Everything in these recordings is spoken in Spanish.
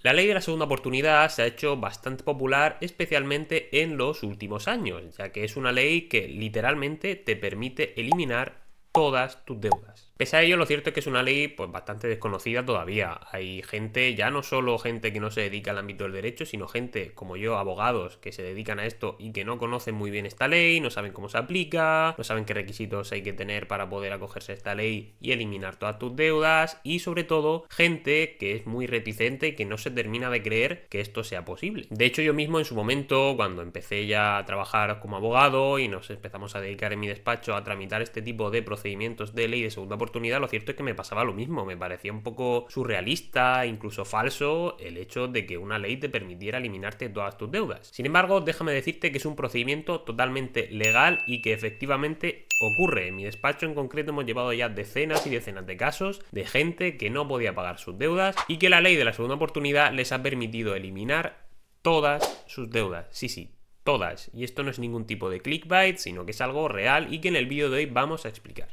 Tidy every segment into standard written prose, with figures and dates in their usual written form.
La ley de la segunda oportunidad se ha hecho bastante popular, especialmente en los últimos años, ya que es una ley que literalmente te permite eliminar todas tus deudas. Pese a ello, lo cierto es que es una ley pues bastante desconocida todavía. Hay gente, ya no solo gente que no se dedica al ámbito del derecho, sino gente como yo, abogados, que se dedican a esto y que no conocen muy bien esta ley, no saben cómo se aplica, no saben qué requisitos hay que tener para poder acogerse a esta ley y eliminar todas tus deudas, y sobre todo gente que es muy reticente y que no se termina de creer que esto sea posible. De hecho, yo mismo en su momento, cuando empecé ya a trabajar como abogado y nos empezamos a dedicar en mi despacho a tramitar este tipo de procedimientos de ley de segunda oportunidad, lo cierto es que me pasaba lo mismo, me parecía un poco surrealista, incluso falso, el hecho de que una ley te permitiera eliminarte todas tus deudas. Sin embargo, déjame decirte que es un procedimiento totalmente legal y que efectivamente ocurre. En mi despacho en concreto hemos llevado ya decenas y decenas de casos de gente que no podía pagar sus deudas y que la ley de la segunda oportunidad les ha permitido eliminar todas sus deudas. Sí, todas. Y esto no es ningún tipo de clickbait, sino que es algo real y que en el vídeo de hoy vamos a explicar.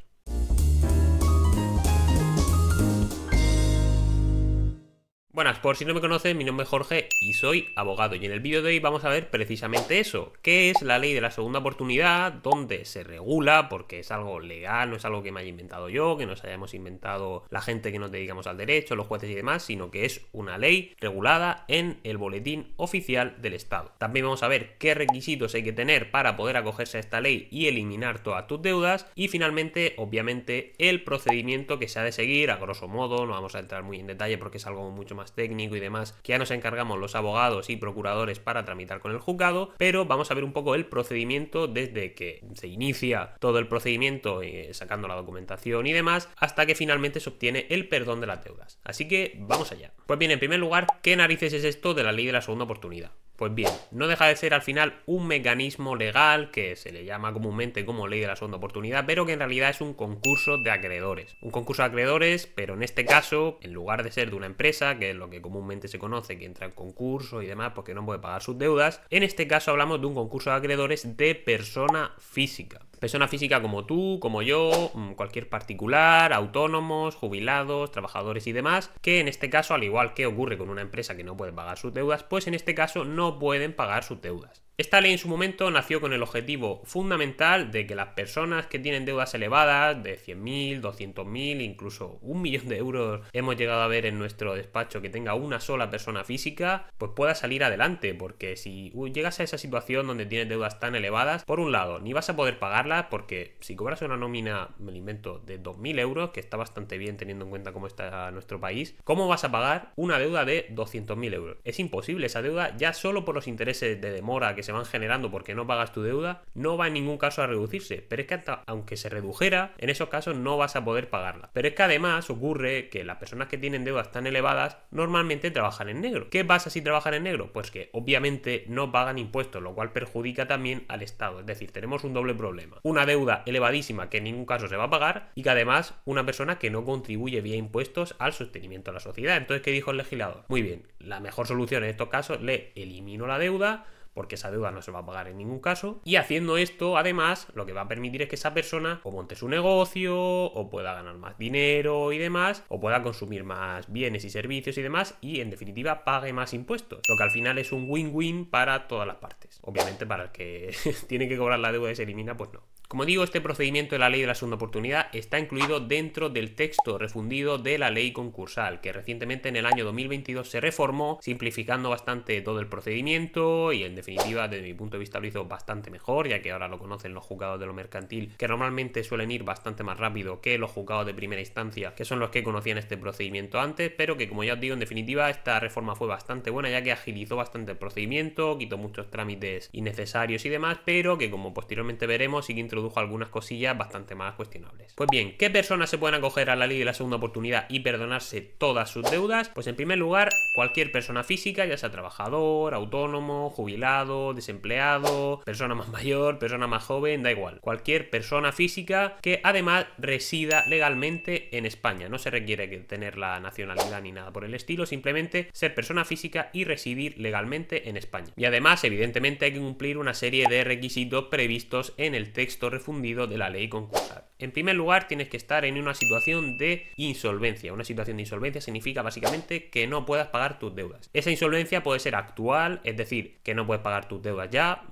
Buenas, por si no me conocen, mi nombre es Jorge y soy abogado, y en el vídeo de hoy vamos a ver precisamente eso, qué es la ley de la segunda oportunidad, dónde se regula, porque es algo legal, no es algo que me haya inventado yo, que nos hayamos inventado la gente que nos dedicamos al derecho, los jueces y demás, sino que es una ley regulada en el Boletín Oficial del Estado. También vamos a ver qué requisitos hay que tener para poder acogerse a esta ley y eliminar todas tus deudas, y finalmente, obviamente, el procedimiento que se ha de seguir, a grosso modo, no vamos a entrar muy en detalle porque es algo mucho más técnico y demás, que ya nos encargamos los abogados y procuradores para tramitar con el juzgado, pero vamos a ver un poco el procedimiento desde que se inicia todo el procedimiento, sacando la documentación y demás, hasta que finalmente se obtiene el perdón de las deudas. Así que vamos allá. Pues bien, en primer lugar, ¿qué narices es esto de la ley de la segunda oportunidad? Pues bien, no deja de ser al final un mecanismo legal que se le llama comúnmente como ley de la segunda oportunidad, pero que en realidad es un concurso de acreedores. Un concurso de acreedores, pero en este caso, en lugar de ser de una empresa, que es lo que comúnmente se conoce, que entra en concurso y demás porque no puede pagar sus deudas, en este caso hablamos de un concurso de acreedores de persona física. Persona física como tú, como yo, cualquier particular, autónomos, jubilados, trabajadores y demás, que en este caso, al igual que ocurre con una empresa que no puede pagar sus deudas, pues en este caso no pueden pagar sus deudas. Esta ley en su momento nació con el objetivo fundamental de que las personas que tienen deudas elevadas de 100.000, 200.000, incluso 1.000.000 de euros hemos llegado a ver en nuestro despacho, que tenga una sola persona física, pues pueda salir adelante, porque si llegas a esa situación donde tienes deudas tan elevadas, por un lado, ni vas a poder pagarlas, porque si cobras una nómina, me lo invento, de 2.000 euros, que está bastante bien teniendo en cuenta cómo está nuestro país, ¿cómo vas a pagar una deuda de 200.000 euros? Es imposible, esa deuda ya solo por los intereses de demora que se van generando porque no pagas tu deuda, no va en ningún caso a reducirse, pero es que aunque se redujera, en esos casos no vas a poder pagarla. Pero es que además ocurre que las personas que tienen deudas tan elevadas normalmente trabajan en negro. ¿Qué pasa si trabajan en negro? Pues que obviamente no pagan impuestos, lo cual perjudica también al Estado. Es decir, tenemos un doble problema: una deuda elevadísima que en ningún caso se va a pagar, y que además una persona que no contribuye vía impuestos al sostenimiento de la sociedad. Entonces, ¿qué dijo el legislador? Muy bien, la mejor solución en estos casos, le elimino la deuda, porque esa deuda no se va a pagar en ningún caso, y haciendo esto, además, lo que va a permitir es que esa persona o monte su negocio, o pueda ganar más dinero y demás, o pueda consumir más bienes y servicios y demás, y en definitiva pague más impuestos, lo que al final es un win-win para todas las partes. Obviamente para el que tiene que cobrar la deuda y se elimina, pues no. Como digo, este procedimiento de la ley de la segunda oportunidad está incluido dentro del texto refundido de la ley concursal, que recientemente en el año 2022 se reformó, simplificando bastante todo el procedimiento y en definitiva, desde mi punto de vista, lo hizo bastante mejor, ya que ahora lo conocen los juzgados de lo mercantil, que normalmente suelen ir bastante más rápido que los juzgados de primera instancia, que son los que conocían este procedimiento antes, pero que, como ya os digo, en definitiva, esta reforma fue bastante buena, ya que agilizó bastante el procedimiento, quitó muchos trámites innecesarios y demás, pero que, como posteriormente veremos, sí que introdujo algunas cosillas bastante más cuestionables. Pues bien, ¿qué personas se pueden acoger a la ley de la segunda oportunidad y perdonarse todas sus deudas? Pues en primer lugar, cualquier persona física, ya sea trabajador, autónomo, jubilado, desempleado, persona más mayor, persona más joven, da igual. Cualquier persona física que además resida legalmente en España. No se requiere tener la nacionalidad ni nada por el estilo, simplemente ser persona física y residir legalmente en España. Y además, evidentemente, hay que cumplir una serie de requisitos previstos en el texto refundido de la ley concursal. En primer lugar, tienes que estar en una situación de insolvencia. Una situación de insolvencia significa básicamente que no puedas pagar tus deudas. Esa insolvencia puede ser actual, es decir, que no puedes pagar tus deudas ya,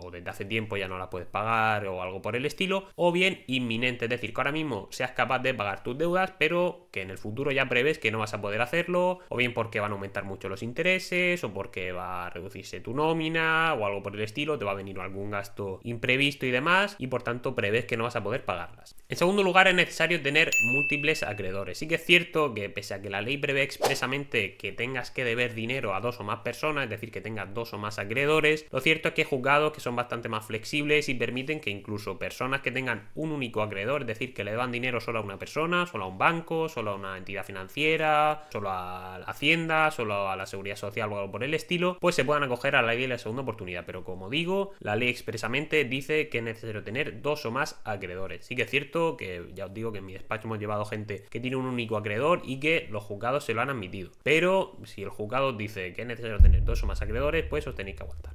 o desde hace tiempo ya no las puedes pagar o algo por el estilo, o bien inminente, es decir, que ahora mismo seas capaz de pagar tus deudas, pero que en el futuro ya prevés que no vas a poder hacerlo, o bien porque van a aumentar mucho los intereses, o porque va a reducirse tu nómina, o algo por el estilo, te va a venir algún gasto imprevisto y demás, y por tanto prevés que no vas a poder pagarlas. En segundo lugar, es necesario tener múltiples acreedores. Sí que es cierto que pese a que la ley prevé expresamente que tengas que deber dinero a 2 o más personas, es decir, que tengas 2 o más acreedores, lo cierto es que hay juzgados que son bastante más flexibles y permiten que incluso personas que tengan un único acreedor, es decir, que le deban dinero solo a una persona, solo a un banco, solo a una entidad financiera, solo a la Hacienda, solo a la Seguridad Social o algo por el estilo, pues se puedan acoger a la ley de la segunda oportunidad. Pero como digo, la ley expresamente dice que es necesario tener 2 o más acreedores. Sí que es cierto que ya os digo que en mi despacho hemos llevado gente que tiene un único acreedor y que los juzgados se lo han admitido. Pero si el juzgado dice que es necesario tener 2 o más acreedores, pues os tenéis que aguantar.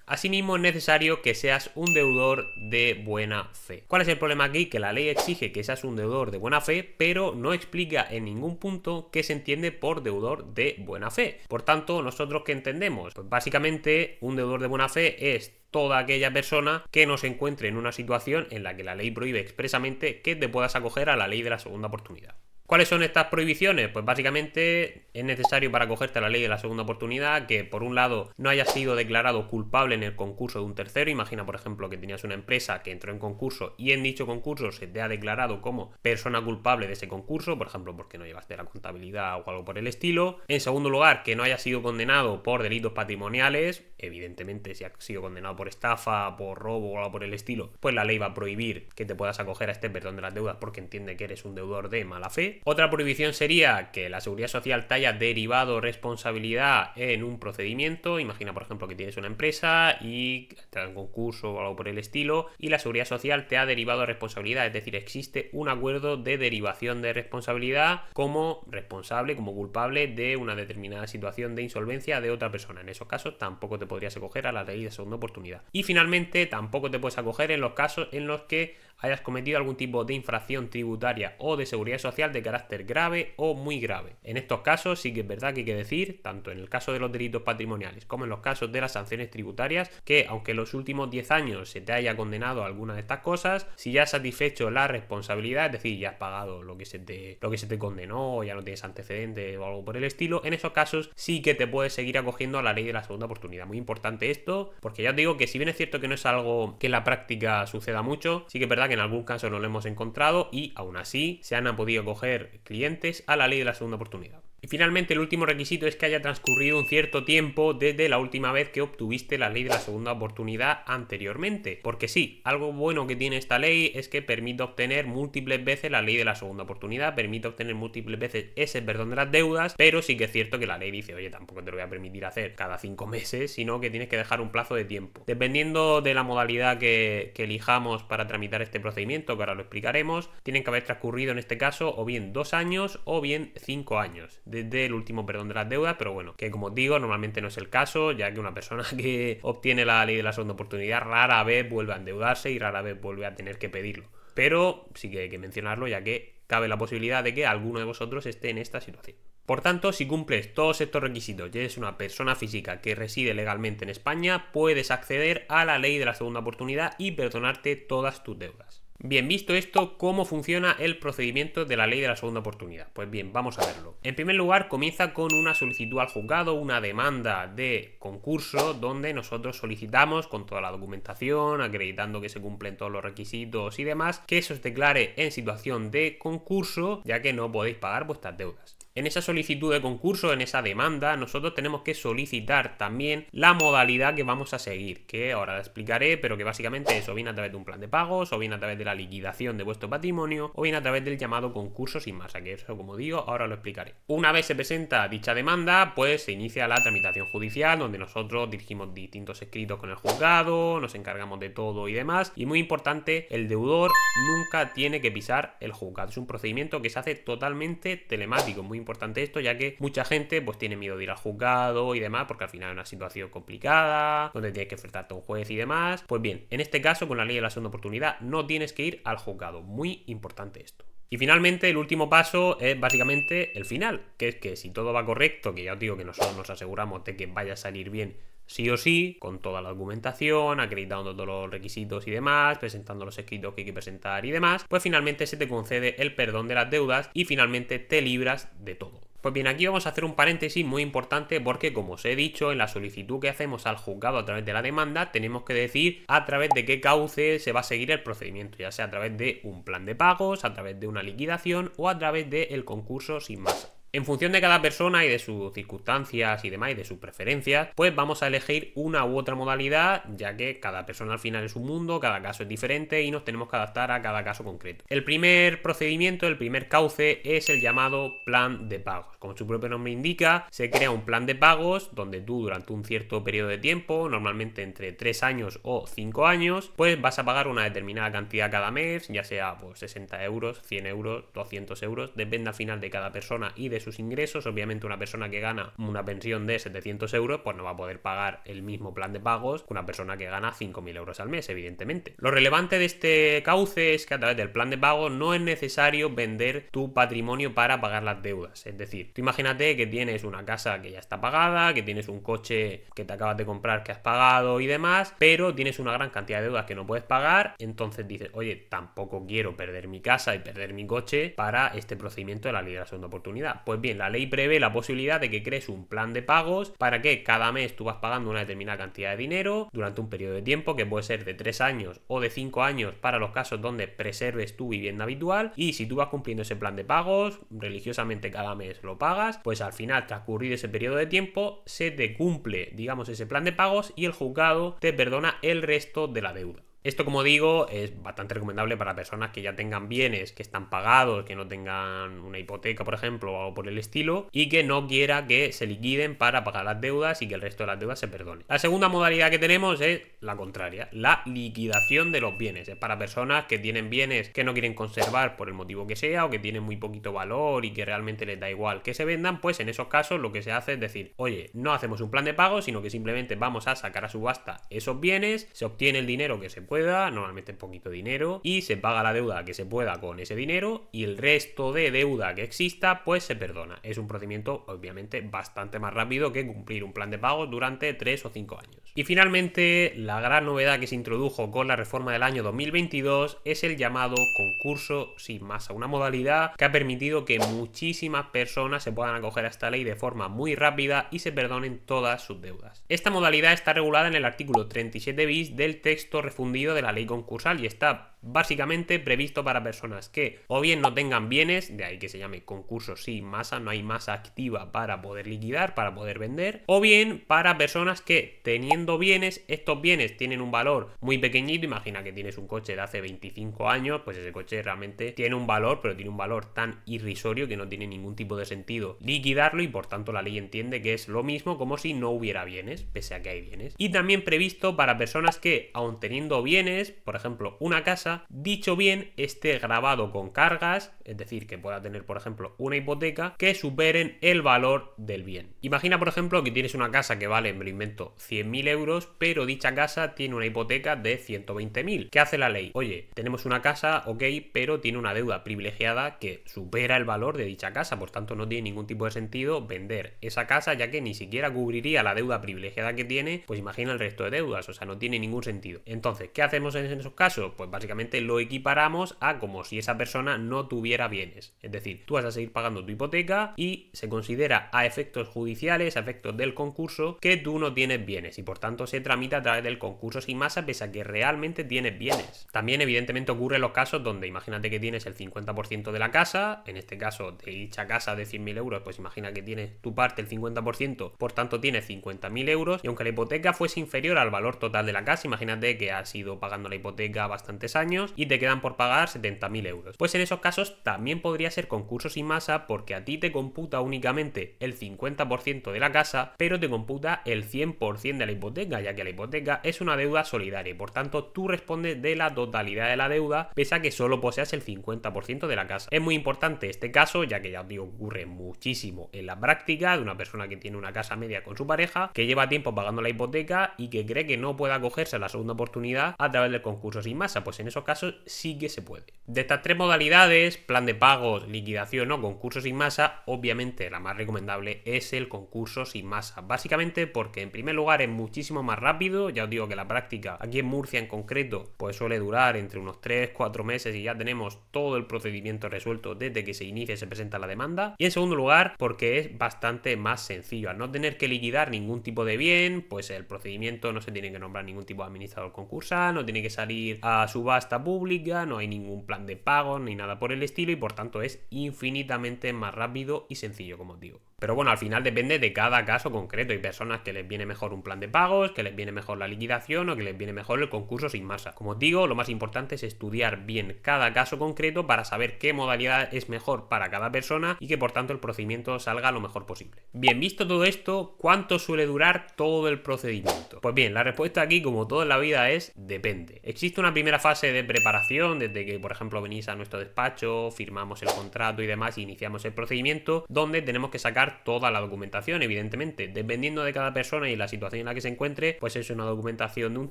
Asimismo, es necesario que seas un deudor de buena fe. ¿Cuál es el problema aquí? Que la ley exige que seas un deudor de buena fe, pero no explica en ningún punto qué se entiende por deudor de buena fe. Por tanto, ¿nosotros qué entendemos? Pues básicamente, un deudor de buena fe es toda aquella persona que no se encuentre en una situación en la que la ley prohíbe expresamente que te puedas acoger a la ley de la segunda oportunidad. ¿Cuáles son estas prohibiciones? Pues básicamente es necesario para acogerte a la ley de la segunda oportunidad que por un lado no hayas sido declarado culpable en el concurso de un tercero. Imagina por ejemplo que tenías una empresa que entró en concurso y en dicho concurso se te ha declarado como persona culpable de ese concurso, por ejemplo porque no llevaste la contabilidad o algo por el estilo. En segundo lugar, que no hayas sido condenado por delitos patrimoniales. Evidentemente si has sido condenado por estafa, por robo o algo por el estilo, pues la ley va a prohibir que te puedas acoger a este perdón de las deudas porque entiende que eres un deudor de mala fe. Otra prohibición sería que la Seguridad Social te haya derivado responsabilidad en un procedimiento. Imagina, por ejemplo, que tienes una empresa y te dan concurso o algo por el estilo y la Seguridad Social te ha derivado responsabilidad. Es decir, existe un acuerdo de derivación de responsabilidad como responsable, como culpable de una determinada situación de insolvencia de otra persona. En esos casos tampoco te podrías acoger a la ley de segunda oportunidad. Y finalmente, tampoco te puedes acoger en los casos en los que hayas cometido algún tipo de infracción tributaria o de seguridad social de carácter grave o muy grave. En estos casos sí que es verdad que hay que decir, tanto en el caso de los delitos patrimoniales como en los casos de las sanciones tributarias, que aunque en los últimos 10 años se te haya condenado a alguna de estas cosas, si ya has satisfecho la responsabilidad, es decir, ya has pagado lo que se te condenó o ya no tienes antecedentes o algo por el estilo, en esos casos sí que te puedes seguir acogiendo a la ley de la segunda oportunidad. Muy importante esto, porque ya os digo que si bien es cierto que no es algo que en la práctica suceda mucho, sí que es verdad que en algún caso no lo hemos encontrado y aún así se han podido acoger clientes a la ley de la segunda oportunidad. Y finalmente el último requisito es que haya transcurrido un cierto tiempo desde la última vez que obtuviste la ley de la segunda oportunidad anteriormente. Porque sí, algo bueno que tiene esta ley es que permite obtener múltiples veces la ley de la segunda oportunidad, permite obtener múltiples veces ese perdón de las deudas, pero sí que es cierto que la ley dice, oye, tampoco te lo voy a permitir hacer cada 5 meses, sino que tienes que dejar un plazo de tiempo. Dependiendo de la modalidad que elijamos para tramitar este procedimiento, que ahora lo explicaremos, tienen que haber transcurrido en este caso o bien 2 años o bien 5 años. Desde el último perdón de las deudas, pero bueno, que como os digo, normalmente no es el caso, ya que una persona que obtiene la ley de la segunda oportunidad rara vez vuelve a endeudarse y rara vez vuelve a tener que pedirlo. Pero sí que hay que mencionarlo, ya que cabe la posibilidad de que alguno de vosotros esté en esta situación. Por tanto, si cumples todos estos requisitos y eres una persona física que reside legalmente en España, puedes acceder a la ley de la segunda oportunidad y perdonarte todas tus deudas. Bien, visto esto, ¿cómo funciona el procedimiento de la ley de la segunda oportunidad? Pues bien, vamos a verlo. En primer lugar, comienza con una solicitud al juzgado, una demanda de concurso, donde nosotros solicitamos con toda la documentación, acreditando que se cumplen todos los requisitos y demás, que se os declare en situación de concurso, ya que no podéis pagar vuestras deudas. En esa solicitud de concurso, en esa demanda, nosotros tenemos que solicitar también la modalidad que vamos a seguir, que ahora la explicaré, pero que básicamente es o bien a través de un plan de pagos, o bien a través de la liquidación de vuestro patrimonio, o bien a través del llamado concurso sin masa, que eso, como digo, ahora lo explicaré. Una vez se presenta dicha demanda, pues se inicia la tramitación judicial, donde nosotros dirigimos distintos escritos con el juzgado, nos encargamos de todo y demás, y muy importante, el deudor nunca tiene que pisar el juzgado. Es un procedimiento que se hace totalmente telemático, muy importante esto, ya que mucha gente pues tiene miedo de ir al juzgado y demás, porque al final es una situación complicada, donde tienes que enfrentarte a un juez y demás. Pues bien, en este caso, con la ley de la segunda oportunidad, no tienes que ir al juzgado. Muy importante esto. Y finalmente el último paso es básicamente el final, que es que si todo va correcto, que ya os digo que nosotros nos aseguramos de que vaya a salir bien sí o sí, con toda la documentación, acreditando todos los requisitos y demás, presentando los escritos que hay que presentar y demás, pues finalmente se te concede el perdón de las deudas y finalmente te libras de todo. Pues bien, aquí vamos a hacer un paréntesis muy importante porque, como os he dicho, en la solicitud que hacemos al juzgado a través de la demanda tenemos que decir a través de qué cauce se va a seguir el procedimiento, ya sea a través de un plan de pagos, a través de una liquidación o a través del concurso sin masa. En función de cada persona y de sus circunstancias y demás y de sus preferencias, pues vamos a elegir una u otra modalidad, ya que cada persona al final es un mundo, cada caso es diferente y nos tenemos que adaptar a cada caso concreto. El primer procedimiento, el primer cauce es el llamado plan de pagos. Como su propio nombre indica, se crea un plan de pagos donde tú durante un cierto periodo de tiempo, normalmente entre 3 años o 5 años, pues vas a pagar una determinada cantidad cada mes, ya sea pues 60 euros, 100 euros, 200 euros, depende al final de cada persona y de sus ingresos. Obviamente una persona que gana una pensión de 700 euros pues no va a poder pagar el mismo plan de pagos que una persona que gana 5.000 euros al mes, evidentemente. Lo relevante de este cauce es que a través del plan de pagos no es necesario vender tu patrimonio para pagar las deudas. Es decir, tú imagínate que tienes una casa que ya está pagada, que tienes un coche que te acabas de comprar que has pagado y demás, pero tienes una gran cantidad de deudas que no puedes pagar, entonces dices, oye, tampoco quiero perder mi casa y perder mi coche para este procedimiento de la ley de la segunda oportunidad. Pues bien, la ley prevé la posibilidad de que crees un plan de pagos para que cada mes tú vas pagando una determinada cantidad de dinero durante un periodo de tiempo que puede ser de 3 años o de 5 años para los casos donde preserves tu vivienda habitual, y si tú vas cumpliendo ese plan de pagos religiosamente cada mes lo pagas, pues al final transcurrido ese periodo de tiempo se te cumple, digamos, ese plan de pagos y el juzgado te perdona el resto de la deuda. Esto, como digo, es bastante recomendable para personas que ya tengan bienes que están pagados, que no tengan una hipoteca, por ejemplo, o algo por el estilo, y que no quiera que se liquiden para pagar las deudas y que el resto de las deudas se perdone. La segunda modalidad que tenemos es la contraria, la liquidación de los bienes. Es para personas que tienen bienes que no quieren conservar por el motivo que sea, o que tienen muy poquito valor y que realmente les da igual que se vendan. Pues en esos casos lo que se hace es decir, oye, no hacemos un plan de pago, sino que simplemente vamos a sacar a subasta esos bienes, se obtiene el dinero que se pueda, normalmente poquito dinero, y se paga la deuda que se pueda con ese dinero, y el resto de deuda que exista pues se perdona. Es un procedimiento obviamente bastante más rápido que cumplir un plan de pagos durante 3 o 5 años. Y finalmente, la gran novedad que se introdujo con la reforma del año 2022 es el llamado concurso sin masa, una modalidad que ha permitido que muchísimas personas se puedan acoger a esta ley de forma muy rápida y se perdonen todas sus deudas. Esta modalidad está regulada en el artículo 37 bis del texto refundido de la ley concursal y está básicamente previsto para personas que o bien no tengan bienes, de ahí que se llame concurso sin masa, no hay masa activa para poder liquidar, para poder vender, o bien para personas que teniendo bienes, estos bienes tienen un valor muy pequeñito. Imagina que tienes un coche de hace 25 años, pues ese coche realmente tiene un valor, pero tiene un valor tan irrisorio que no tiene ningún tipo de sentido liquidarlo, y por tanto la ley entiende que es lo mismo como si no hubiera bienes, pese a que hay bienes. Y también previsto para personas que, aun teniendo bienes, por ejemplo una casa, dicho bien esté grabado con cargas, es decir, que pueda tener por ejemplo una hipoteca que superen el valor del bien. Imagina por ejemplo que tienes una casa que vale, me lo invento, 100.000 euros, pero dicha casa tiene una hipoteca de 120.000. ¿Qué hace la ley? Oye, tenemos una casa, ok, pero tiene una deuda privilegiada que supera el valor de dicha casa, por tanto no tiene ningún tipo de sentido vender esa casa, ya que ni siquiera cubriría la deuda privilegiada que tiene. Pues imagina el resto de deudas, o sea, no tiene ningún sentido. Entonces, ¿qué hacemos en esos casos? Pues básicamente lo equiparamos a como si esa persona no tuviera bienes. Es decir, tú vas a seguir pagando tu hipoteca y se considera a efectos judiciales, a efectos del concurso, que tú no tienes bienes y por tanto se tramita a través del concurso sin masa, pese a que realmente tienes bienes. También evidentemente ocurre en los casos donde imagínate que tienes el 50% de la casa, en este caso de dicha casa de 100.000 euros, pues imagina que tienes tu parte el 50%, por tanto tienes 50.000 euros, y aunque la hipoteca fuese inferior al valor total de la casa, imagínate que has ido pagando la hipoteca bastantes años, años y te quedan por pagar 70.000 euros. Pues en esos casos también podría ser concurso sin masa, porque a ti te computa únicamente el 50% de la casa, pero te computa el 100% de la hipoteca, ya que la hipoteca es una deuda solidaria y por tanto tú respondes de la totalidad de la deuda, pese a que solo poseas el 50% de la casa. Es muy importante este caso, ya que ya os digo, ocurre muchísimo en la práctica de una persona que tiene una casa media con su pareja, que lleva tiempo pagando la hipoteca y que cree que no puede acogerse a la segunda oportunidad a través del concurso sin masa. Pues en esos casos sí que se puede. De estas tres modalidades, plan de pagos, liquidación o concurso sin masa, obviamente la más recomendable es el concurso sin masa, básicamente porque en primer lugar es muchísimo más rápido. Ya os digo que la práctica aquí en Murcia en concreto pues suele durar entre unos 3-4 meses y ya tenemos todo el procedimiento resuelto desde que se inicia y se presenta la demanda. Y en segundo lugar porque es bastante más sencillo, al no tener que liquidar ningún tipo de bien, pues el procedimiento no se tiene que nombrar ningún tipo de administrador concursal, no tiene que salir a subasta pública, no hay ningún plan de pago ni nada por el estilo y por tanto es infinitamente más rápido y sencillo, como os digo. Pero bueno, al final depende de cada caso concreto. Hay personas que les viene mejor un plan de pagos, que les viene mejor la liquidación o que les viene mejor el concurso sin masa. Como os digo, lo más importante es estudiar bien cada caso concreto para saber qué modalidad es mejor para cada persona y que por tanto el procedimiento salga lo mejor posible. Bien, visto todo esto, ¿cuánto suele durar todo el procedimiento? Pues bien, la respuesta aquí, como todo en la vida, es depende. Existe una primera fase de preparación, desde que por ejemplo venís a nuestro despacho, firmamos el contrato y demás y iniciamos el procedimiento, donde tenemos que sacar toda la documentación. Evidentemente, dependiendo de cada persona y la situación en la que se encuentre, pues es una documentación de un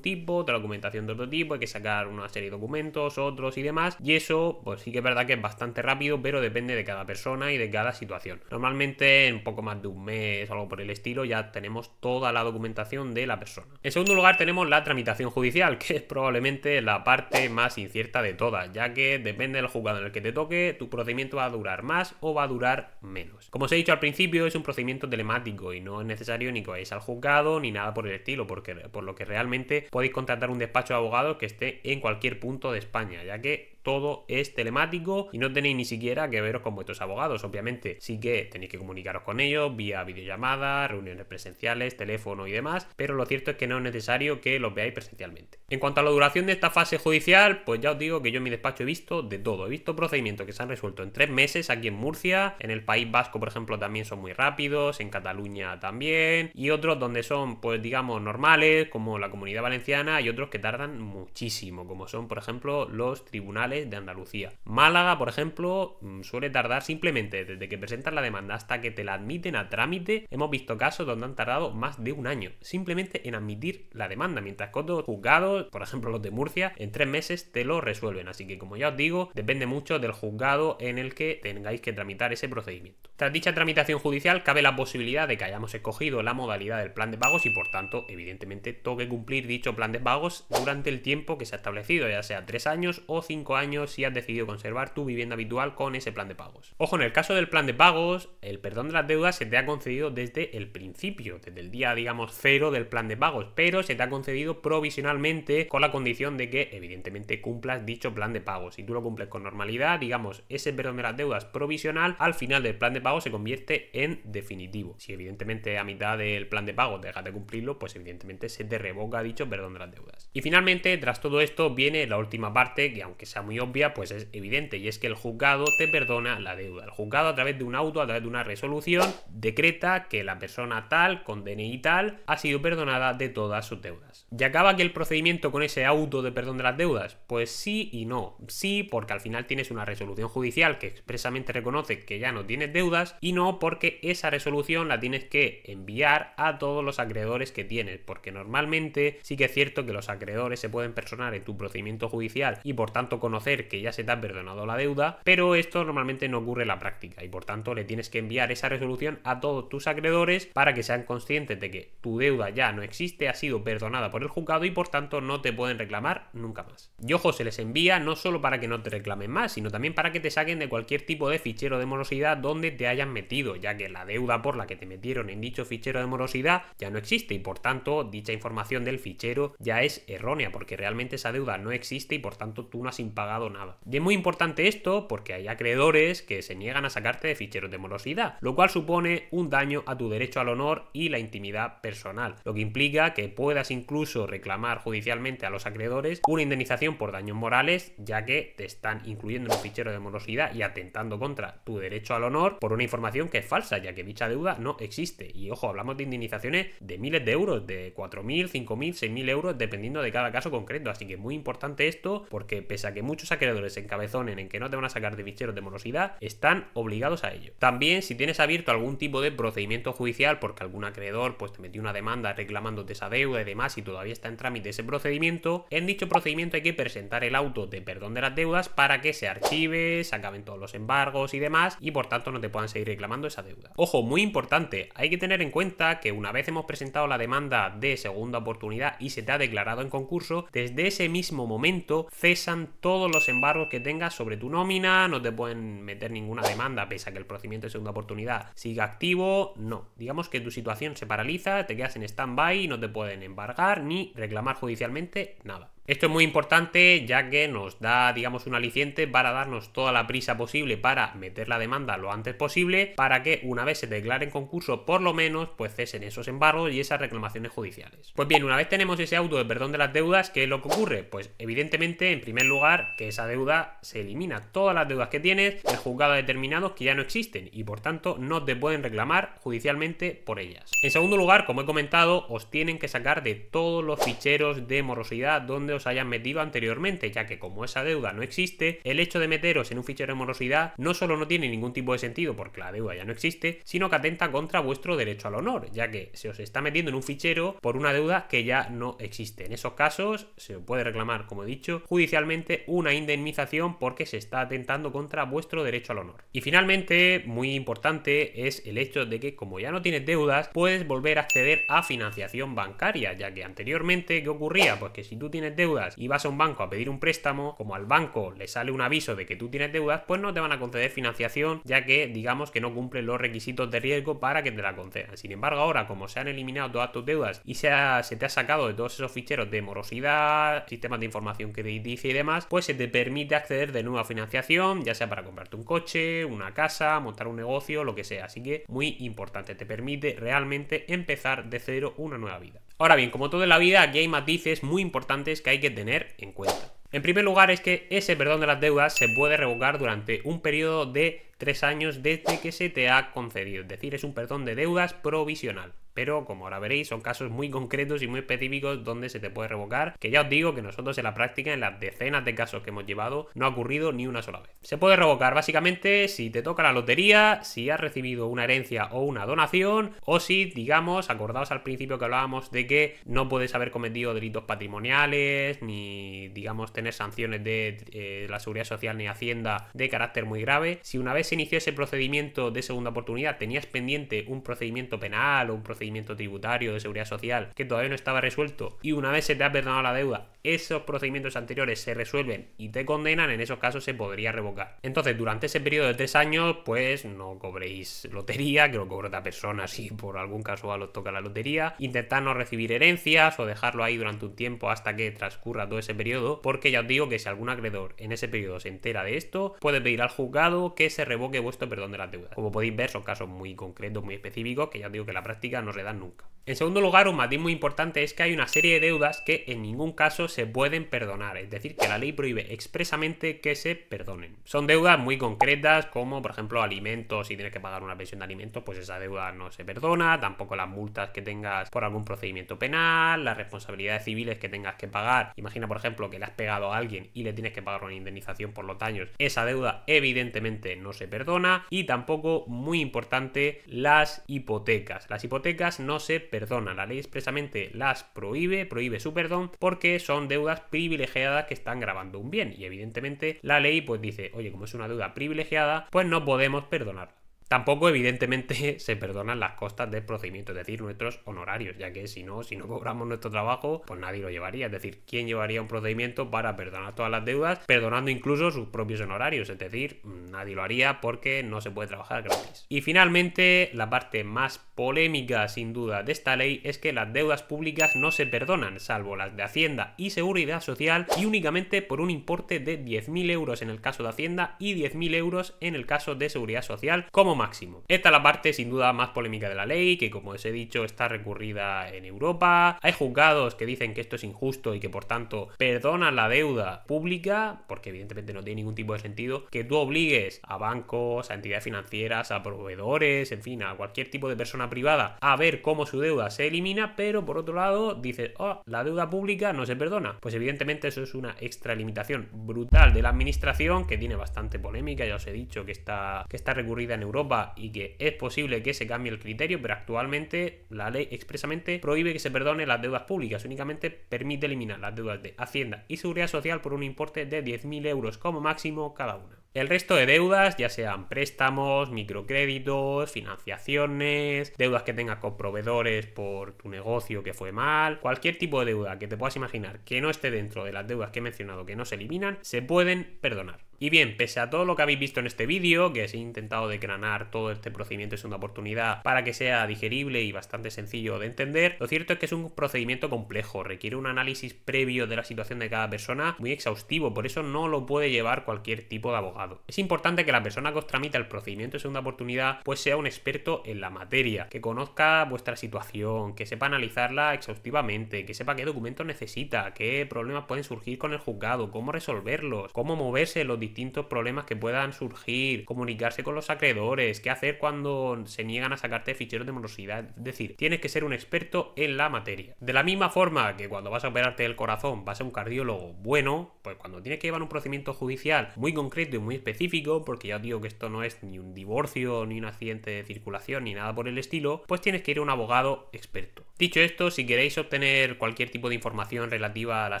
tipo, otra documentación de otro tipo, hay que sacar una serie de documentos, otros y demás, y eso pues sí que es verdad que es bastante rápido, pero depende de cada persona y de cada situación. Normalmente en poco más de un mes o algo por el estilo ya tenemos toda la documentación de la persona. En segundo lugar tenemos la tramitación judicial, que es probablemente la parte más incierta de todas, ya que depende del juzgado en el que te toque, tu procedimiento va a durar más o va a durar menos. Como os he dicho al principio, es un procedimiento telemático y no es necesario ni que vayáis al juzgado ni nada por el estilo, porque por lo que realmente podéis contratar un despacho de abogados que esté en cualquier punto de España, ya que todo es telemático y no tenéis ni siquiera que veros con vuestros abogados. Obviamente sí que tenéis que comunicaros con ellos vía videollamada, reuniones presenciales, teléfono y demás, pero lo cierto es que no es necesario que los veáis presencialmente. En cuanto a la duración de esta fase judicial, pues ya os digo que yo en mi despacho he visto de todo. He visto procedimientos que se han resuelto en 3 meses aquí en Murcia, en el País Vasco por ejemplo también son muy rápidos, en Cataluña también, y otros donde son pues digamos normales como la Comunidad Valenciana, y otros que tardan muchísimo, como son por ejemplo los tribunales de Andalucía. Málaga, por ejemplo, suele tardar simplemente desde que presentas la demanda hasta que te la admiten a trámite. Hemos visto casos donde han tardado más de un año simplemente en admitir la demanda, mientras que otros juzgados, por ejemplo los de Murcia, en 3 meses te lo resuelven. Así que como ya os digo, depende mucho del juzgado en el que tengáis que tramitar ese procedimiento. Tras dicha tramitación judicial cabe la posibilidad de que hayamos escogido la modalidad del plan de pagos y por tanto evidentemente toque cumplir dicho plan de pagos durante el tiempo que se ha establecido, ya sea 3 años o 5 años si has decidido conservar tu vivienda habitual con ese plan de pagos. Ojo, en el caso del plan de pagos, el perdón de las deudas se te ha concedido desde el principio, desde el día digamos 0 del plan de pagos, pero se te ha concedido provisionalmente con la condición de que evidentemente cumplas dicho plan de pagos. Si tú lo cumples con normalidad, digamos ese perdón de las deudas provisional al final del plan de pago se convierte en definitivo. Si evidentemente a mitad del plan de pago dejas de cumplirlo, pues evidentemente se te revoca dicho perdón de las deudas. Y finalmente, tras todo esto viene la última parte que aunque sea muy obvia, pues es evidente, y es que el juzgado te perdona la deuda. El juzgado a través de un auto, a través de una resolución, decreta que la persona tal, con DNI tal, ha sido perdonada de todas sus deudas. ¿Y acaba aquí el procedimiento con ese auto de perdón de las deudas? Pues sí y no. Sí, porque al final tienes una resolución judicial que expresamente reconoce que ya no tienes deudas, y no porque esa resolución la tienes que enviar a todos los acreedores que tienes, porque normalmente sí que es cierto que los acreedores se pueden personar en tu procedimiento judicial y por tanto conocer que ya se te ha perdonado la deuda, pero esto normalmente no ocurre en la práctica y por tanto le tienes que enviar esa resolución a todos tus acreedores para que sean conscientes de que tu deuda ya no existe, ha sido perdonada por el juzgado y por tanto no te pueden reclamar nunca más. Y ojo, se les envía no solo para que no te reclamen más, sino también para que te saquen de cualquier tipo de fichero de morosidad donde te hayan metido, ya que la deuda por la que te metieron en dicho fichero de morosidad ya no existe y por tanto dicha información del fichero ya es errónea, porque realmente esa deuda no existe y por tanto tú no has impagado pagado nada. Y es muy importante esto porque hay acreedores que se niegan a sacarte de ficheros de morosidad, lo cual supone un daño a tu derecho al honor y la intimidad personal, lo que implica que puedas incluso reclamar judicialmente a los acreedores una indemnización por daños morales, ya que te están incluyendo en un fichero de morosidad y atentando contra tu derecho al honor por una información que es falsa, ya que dicha deuda no existe. Y ojo, hablamos de indemnizaciones de miles de euros, de 4.000, 5.000, 6.000 euros, dependiendo de cada caso concreto. Así que es muy importante esto, porque pese a que muchos acreedores se encabezonen en que no te van a sacar de ficheros de morosidad, están obligados a ello. También, si tienes abierto algún tipo de procedimiento judicial porque algún acreedor pues te metió una demanda reclamándote esa deuda y demás y todavía está en trámite ese procedimiento, en dicho procedimiento hay que presentar el auto de perdón de las deudas para que se archive, se acaben todos los embargos y demás, y por tanto no te puedan seguir reclamando esa deuda. Ojo, muy importante, hay que tener en cuenta que una vez hemos presentado la demanda de segunda oportunidad y se te ha declarado en concurso, desde ese mismo momento cesan todos los embargos que tengas sobre tu nómina, no te pueden meter ninguna demanda pese a que el procedimiento de segunda oportunidad siga activo, no. Digamos que tu situación se paraliza, te quedas en stand-by y no te pueden embargar ni reclamar judicialmente nada. Esto es muy importante ya que nos da, digamos, un aliciente para darnos toda la prisa posible para meter la demanda lo antes posible, para que una vez se declare en concurso, por lo menos, pues cesen esos embargos y esas reclamaciones judiciales. Pues bien, una vez tenemos ese auto de perdón de las deudas, ¿qué es lo que ocurre? Pues evidentemente, en primer lugar, que esa deuda se elimina. Todas las deudas que tienes, el juzgado ha determinado que ya no existen y por tanto no te pueden reclamar judicialmente por ellas. En segundo lugar, como he comentado, os tienen que sacar de todos los ficheros de morosidad donde os hayan metido anteriormente, ya que como esa deuda no existe, el hecho de meteros en un fichero de morosidad no solo no tiene ningún tipo de sentido porque la deuda ya no existe, sino que atenta contra vuestro derecho al honor, ya que se os está metiendo en un fichero por una deuda que ya no existe. En esos casos se puede reclamar, como he dicho, judicialmente una indemnización porque se está atentando contra vuestro derecho al honor. Y finalmente, muy importante, es el hecho de que como ya no tienes deudas, puedes volver a acceder a financiación bancaria, ya que anteriormente, ¿qué ocurría? Pues que si tú tienes deudas y vas a un banco a pedir un préstamo, como al banco le sale un aviso de que tú tienes deudas, pues no te van a conceder financiación, ya que digamos que no cumplen los requisitos de riesgo para que te la concedan. Sin embargo, ahora como se han eliminado todas tus deudas y se te ha sacado de todos esos ficheros de morosidad, sistemas de información crediticia y demás, pues se te permite acceder de nuevo a financiación, ya sea para comprarte un coche, una casa, montar un negocio, lo que sea. Así que muy importante, te permite realmente empezar de cero una nueva vida. Ahora bien, como todo en la vida, aquí hay matices muy importantes que hay que tener en cuenta. En primer lugar es que ese perdón de las deudas se puede revocar durante un periodo de 3 años desde que se te ha concedido, es decir, es un perdón de deudas provisional. Pero como ahora veréis, son casos muy concretos y muy específicos donde se te puede revocar, que ya os digo que nosotros en la práctica, en las decenas de casos que hemos llevado, no ha ocurrido ni una sola vez. Se puede revocar básicamente si te toca la lotería, si has recibido una herencia o una donación, o si, digamos, acordaos al principio que hablábamos de que no puedes haber cometido delitos patrimoniales, ni, digamos, tener sanciones de la Seguridad Social ni Hacienda de carácter muy grave. Si una vez se inició ese procedimiento de segunda oportunidad, tenías pendiente un procedimiento penal o un procedimiento tributario de seguridad social que todavía no estaba resuelto y una vez se te ha perdonado la deuda, esos procedimientos anteriores se resuelven y te condenan, en esos casos se podría revocar. Entonces, durante ese periodo de 3 años, pues no cobréis lotería, que lo cobra otra persona si por algún caso os toca la lotería. Intentad no recibir herencias o dejarlo ahí durante un tiempo hasta que transcurra todo ese periodo, porque ya os digo que si algún acreedor en ese periodo se entera de esto, puede pedir al juzgado que se revoque vuestro perdón de las deudas. Como podéis ver, son casos muy concretos, muy específicos, que ya os digo que en la práctica no se dan nunca. En segundo lugar, un matiz muy importante es que hay una serie de deudas que en ningún caso se pueden perdonar, es decir, que la ley prohíbe expresamente que se perdonen. Son deudas muy concretas como, por ejemplo, alimentos. Si tienes que pagar una pensión de alimentos, pues esa deuda no se perdona, tampoco las multas que tengas por algún procedimiento penal, las responsabilidades civiles que tengas que pagar. Imagina, por ejemplo, que le has pegado a alguien y le tienes que pagar una indemnización por los daños, esa deuda evidentemente no se perdona. Y tampoco, muy importante, las hipotecas. Las hipotecas no se perdonan, la ley expresamente las prohíbe su perdón porque son deudas privilegiadas que están gravando un bien y evidentemente la ley pues dice, oye, como es una deuda privilegiada, pues no podemos perdonarla. Tampoco, evidentemente, se perdonan las costas del procedimiento, es decir, nuestros honorarios, ya que si no cobramos nuestro trabajo, pues nadie lo llevaría. Es decir, ¿quién llevaría un procedimiento para perdonar todas las deudas, perdonando incluso sus propios honorarios? Es decir, nadie lo haría porque no se puede trabajar gratis. Y finalmente, la parte más polémica, sin duda, de esta ley es que las deudas públicas no se perdonan, salvo las de Hacienda y Seguridad Social, y únicamente por un importe de 10.000 euros en el caso de Hacienda y 10.000 euros en el caso de Seguridad Social como máximo. Esta es la parte sin duda más polémica de la ley, que como os he dicho está recurrida en Europa. Hay juzgados que dicen que esto es injusto y que por tanto perdonan la deuda pública, porque evidentemente no tiene ningún tipo de sentido que tú obligues a bancos, a entidades financieras, a proveedores, en fin, a cualquier tipo de persona privada a ver cómo su deuda se elimina, pero por otro lado dices, oh, la deuda pública no se perdona. Pues evidentemente eso es una extralimitación brutal de la administración, que tiene bastante polémica. Ya os he dicho que está recurrida en Europa y que es posible que se cambie el criterio, pero actualmente la ley expresamente prohíbe que se perdone las deudas públicas, únicamente permite eliminar las deudas de Hacienda y Seguridad Social por un importe de 10.000 euros como máximo cada una. El resto de deudas, ya sean préstamos, microcréditos, financiaciones, deudas que tengas con proveedores por tu negocio que fue mal, cualquier tipo de deuda que te puedas imaginar que no esté dentro de las deudas que he mencionado que no se eliminan, se pueden perdonar. Y bien, pese a todo lo que habéis visto en este vídeo, que os he intentado desgranar todo este procedimiento de segunda oportunidad para que sea digerible y bastante sencillo de entender, lo cierto es que es un procedimiento complejo, requiere un análisis previo de la situación de cada persona muy exhaustivo, por eso no lo puede llevar cualquier tipo de abogado. Es importante que la persona que os tramita el procedimiento de segunda oportunidad pues sea un experto en la materia, que conozca vuestra situación, que sepa analizarla exhaustivamente, que sepa qué documentos necesita, qué problemas pueden surgir con el juzgado, cómo resolverlos, cómo moverse en los distintos problemas que puedan surgir, comunicarse con los acreedores, qué hacer cuando se niegan a sacarte ficheros de morosidad. Es decir, tienes que ser un experto en la materia. De la misma forma que cuando vas a operarte el corazón vas a un cardiólogo bueno, pues cuando tienes que llevar un procedimiento judicial muy concreto y muy específico, porque ya os digo que esto no es ni un divorcio, ni un accidente de circulación, ni nada por el estilo, pues tienes que ir a un abogado experto. Dicho esto, si queréis obtener cualquier tipo de información relativa a la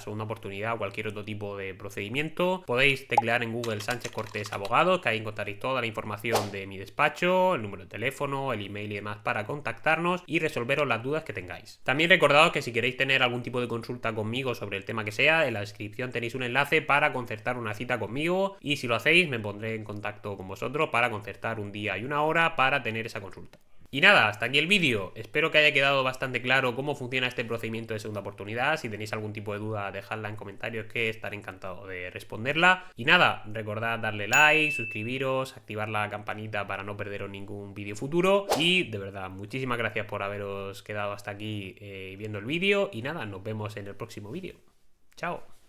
segunda oportunidad o cualquier otro tipo de procedimiento, podéis teclear en Google Sánchez Cortés Abogado, que ahí encontraréis toda la información de mi despacho, el número de teléfono, el email y demás para contactarnos y resolveros las dudas que tengáis. También recordaos que si queréis tener algún tipo de consulta conmigo sobre el tema que sea, en la descripción tenéis un enlace para concertar una cita conmigo, y si lo hacéis me pondré en contacto con vosotros para concertar un día y una hora para tener esa consulta. Y nada, hasta aquí el vídeo. Espero que haya quedado bastante claro cómo funciona este procedimiento de segunda oportunidad. Si tenéis algún tipo de duda, dejadla en comentarios, que estaré encantado de responderla. Y nada, recordad darle like, suscribiros, activar la campanita para no perderos ningún vídeo futuro. Y de verdad, muchísimas gracias por haberos quedado hasta aquí viendo el vídeo. Y nada, nos vemos en el próximo vídeo. Chao.